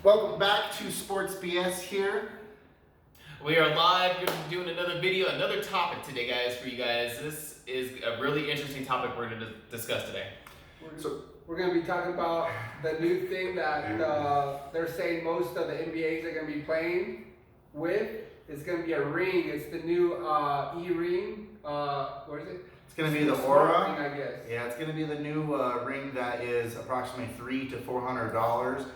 Welcome back to SportsBS here. We are live. We're going to be doing another video, another topic today, guys, for you guys. This is a really interesting topic we're going to discuss today. We're going to be talking about the new thing that they're saying most of the NBAs are going to be playing with. It's going to be a ring. It's the new E-ring. What is it? It's going to be the Oura Ring, I guess. Yeah, it's going to be the new ring that is approximately $300 to $400.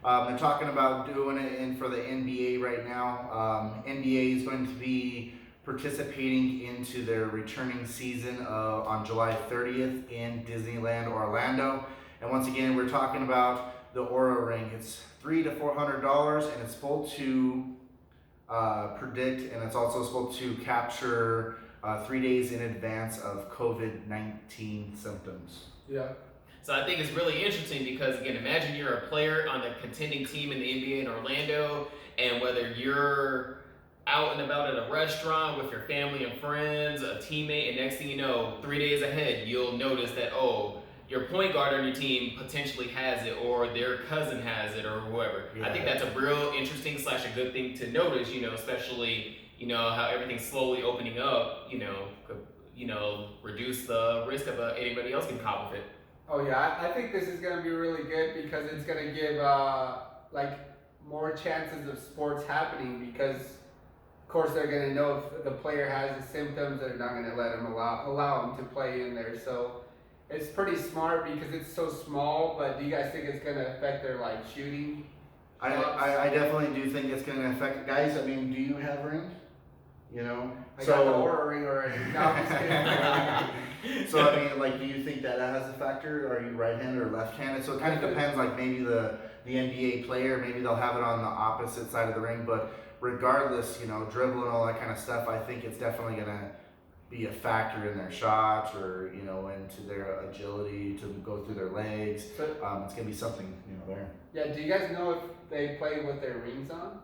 They're talking about doing it for the NBA right now. NBA is going to be participating into their returning season on July 30th in Disneyland Orlando. And once again, we're talking about the Oura Ring. It's $300 to $400, and it's supposed to predict, and it's also supposed to capture 3 days in advance of COVID-19 symptoms. Yeah. So I think it's really interesting because, again, imagine you're a player on the contending team in the NBA in Orlando, and whether you're out and about at a restaurant with your family and friends, a teammate, and next thing you know, 3 days ahead, you'll notice that, your point guard on your team potentially has it, or their cousin has it, or whoever. Yeah. I think that's a real interesting / a good thing to notice, especially, how everything's slowly opening up, could, reduce the risk of anybody else getting caught with it. Oh yeah, I think this is going to be really good because it's going to give more chances of sports happening because, of course, they're going to know if the player has the symptoms. They're not going to let him allow him to play in there. So it's pretty smart because it's so small. But do you guys think it's going to affect their shooting? I definitely do think it's going to affect guys. I mean, do you have rings? I got the Oura Ring already. No, I'm just kidding. So I mean, do you think that has a factor? Are you right-handed or left-handed? So it kind of depends. Maybe the NBA player, maybe they'll have it on the opposite side of the ring. But regardless, dribble and all that kind of stuff, I think it's definitely gonna be a factor in their shots or into their agility to go through their legs. So, it's gonna be something there. Yeah. Do you guys know if they play with their rings on?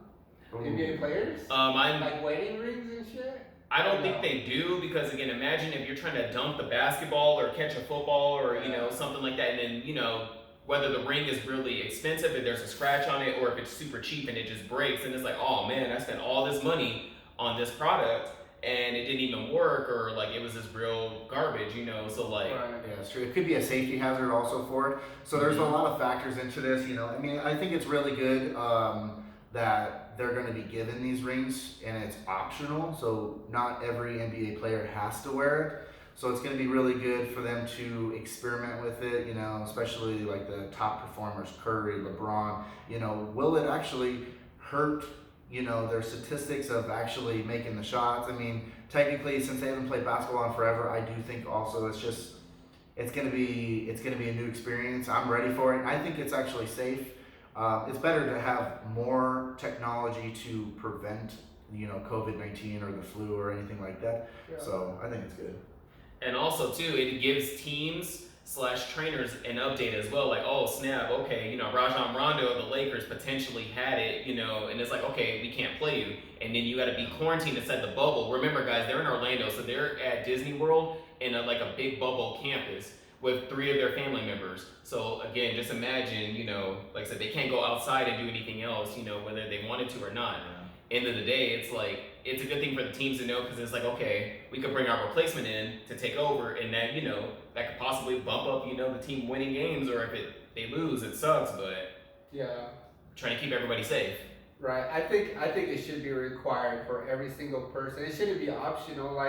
Ooh. NBA players? Like wedding rings and shit? I don't think they do because, again, imagine if you're trying to dunk the basketball or catch a football or, something like that. And then, whether the ring is really expensive, if there's a scratch on it, or if it's super cheap and it just breaks. And it's like, oh, man, I spent all this money on this product and it didn't even work, or, it was just real garbage, So, Right. Yeah, it's true. It could be a safety hazard also for it. So there's a lot of factors into this, I mean, I think it's really good that they're going to be given these rings and it's optional. So not every NBA player has to wear it. So it's going to be really good for them to experiment with it, especially the top performers, Curry, LeBron. Will it actually hurt, their statistics of actually making the shots? I mean, technically, since they haven't played basketball in forever, I do think also it's going to be a new experience. I'm ready for it. I think it's actually safe. It's better to have more technology to prevent, COVID-19 or the flu or anything like that. Yeah. So I think it's good. And also, too, it gives teams / trainers an update as well. Oh, snap, okay, Rajon Rondo of the Lakers potentially had it, and it's okay, we can't play you. And then you got to be quarantined inside the bubble. Remember, guys, they're in Orlando, so they're at Disney World in a big bubble campus with 3 of their family members. So again, just imagine, like I said, they can't go outside and do anything else, whether they wanted to or not. Yeah. End of the day, it's a good thing for the teams to know because it's okay, we could bring our replacement in to take over, and that, that could possibly bump up, the team winning games, or if they lose, it sucks, but yeah, trying to keep everybody safe. Right. I think it should be required for every single person. It shouldn't be optional.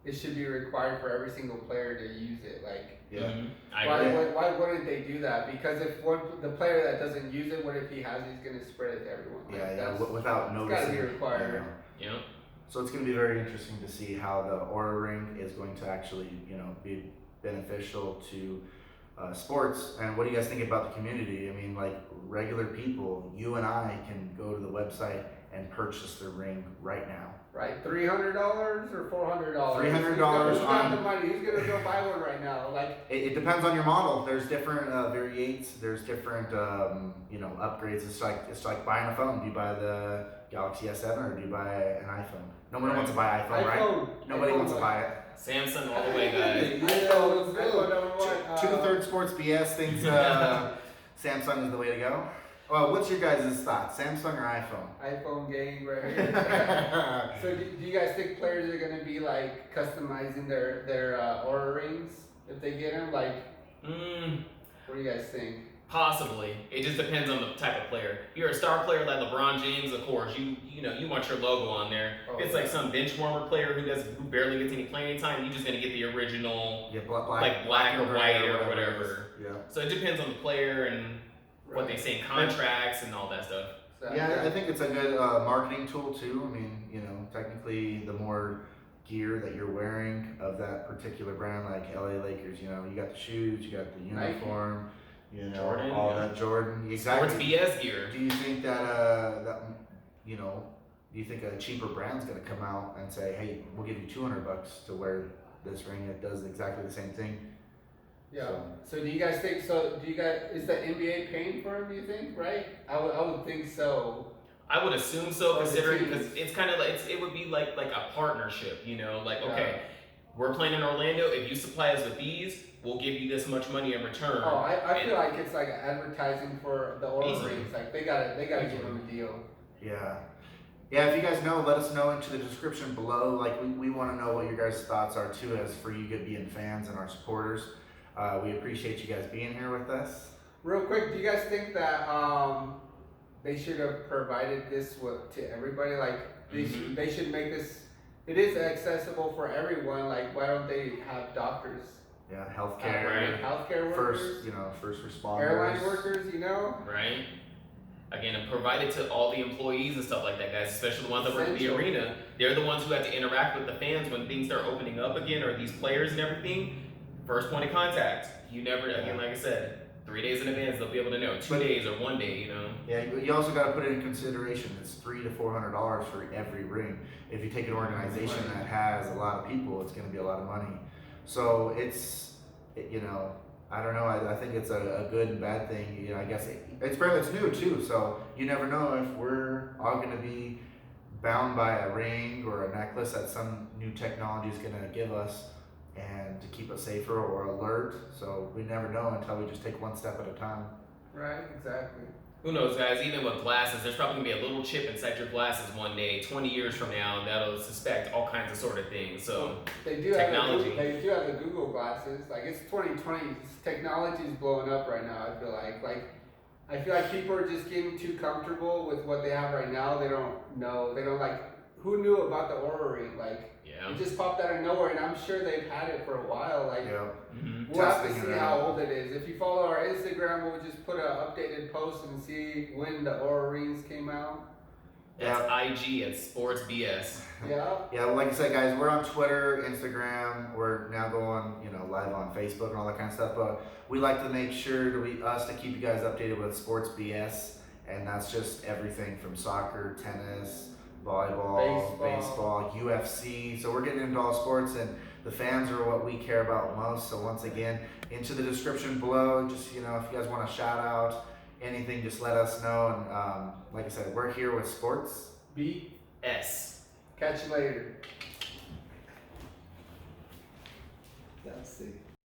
It should be required for every single player to use it. Yeah. Mm-hmm. Why wouldn't they do that? Because if the player that doesn't use it, what if he has it, he's going to spread it to everyone? Without noticing. It's got to be required. Yeah. So it's going to be very interesting to see how the Oura Ring is going to actually, be beneficial to sports. And what do you guys think about the community? I mean, regular people, you and I can go to the website and purchase the ring right now. Right, $300 or $400? $300 Who's got the money? Who's gonna go buy one right now? It depends on your model. There's different variates. There's different upgrades. It's like buying a phone. Do you buy the Galaxy S7 or do you buy an iPhone? Nobody wants to buy iPhone, right? Nobody wants to buy it. Samsung all the way, guys. iPhone number one. Two-thirds SportsBS thinks Samsung is the way to go. Well, what's your guys' thoughts? Samsung or iPhone? iPhone gang right here. So do you guys think players are gonna be like customizing their Oura Rings if they get them? Like, what do you guys think? Possibly. It just depends on the type of player. If you're a star player like LeBron James, of course, you want your logo on there. Oh, If it's like some bench warmer player who barely gets any playing time, you're just gonna get the original, Yeah, like black or white or whatever. Yeah. So it depends on the player and what they say in contracts and all that stuff. So, Yeah, I think it's a good marketing tool too. I mean, technically, the more gear that you're wearing of that particular brand, like LA Lakers, you got the shoes, you got the uniform, Jordan, all yeah. that Jordan. Exactly. SportsBS gear. Do you think that do you think a cheaper brand's gonna come out and say, hey, we'll give you $200 to wear this ring that does exactly the same thing? Yeah. So do you guys think? So do you guys? Is the NBA paying for him? Do you think? Right? I would think so. I would assume so, For the considering teams. because it's kind of like it would be like a partnership, like Yeah. okay, we're playing in Orlando. If you supply us with these, we'll give you this much money in return. Oh, I feel like it's like advertising for the Oura Easily. Rings. Like they gotta give him a deal. Yeah. Yeah, if you guys know, let us know into the description below. Like, we want to know what your guys' thoughts are too, as for you good being fans and our supporters. We appreciate you guys being here with us. Real quick, do you guys think that they should have provided this to everybody? Like they should make this. It is accessible for everyone. Like, why don't they have doctors? Yeah, healthcare, Right. Healthcare workers, first responders, airline workers. Right. Again, and provided to all the employees and stuff like that, guys, especially the ones that work in the Essential. arena. They're the ones who have to interact with the fans when things start opening up again, or these players and everything. First point of contact. You never, again, like I said, 3 days in advance, they'll be able to know. 2 days or 1 day, Yeah, you also got to put it in consideration. It's $300 to $400 for every ring. If you take an organization that has a lot of people, it's going to be a lot of money. So I don't know. I think it's a good and bad thing. I guess it's new too. So you never know if we're all going to be bound by a ring or a necklace that some new technology is going to give us, and to keep us safer or alert. So we never know until we just take one step at a time. Right. Exactly. Who knows, guys? Even with glasses, there's probably gonna be a little chip inside your glasses one day, 20 years from now, and that'll suspect all kinds of sort of things. So They do technology. They do have the Google glasses. Like, it's 2020. Technology is blowing up right now. I feel like people are just getting too comfortable with what they have right now. They don't know. They don't like. Who knew about the Oura Ring? Like, yeah. it just popped out of nowhere, and I'm sure they've had it for a while. Like, Yeah. Mm-hmm. we'll have to Testing see it how out. old it is. If you follow our Instagram, we'll just put an updated post and see when the Oura Rings came out. That's IG at SportsBS. Yeah. Yeah, like I said, guys, we're on Twitter, Instagram. We're now going, live on Facebook and all that kind of stuff. But we like to make sure to keep you guys updated with Sports BS, and that's just everything from soccer, tennis, volleyball, baseball, UFC. So we're getting into all sports, and the fans are what we care about most. So once again, into the description below, just if you guys want a shout out, anything, just let us know. And like I said, we're here with Sports S. Catch you later. That's it.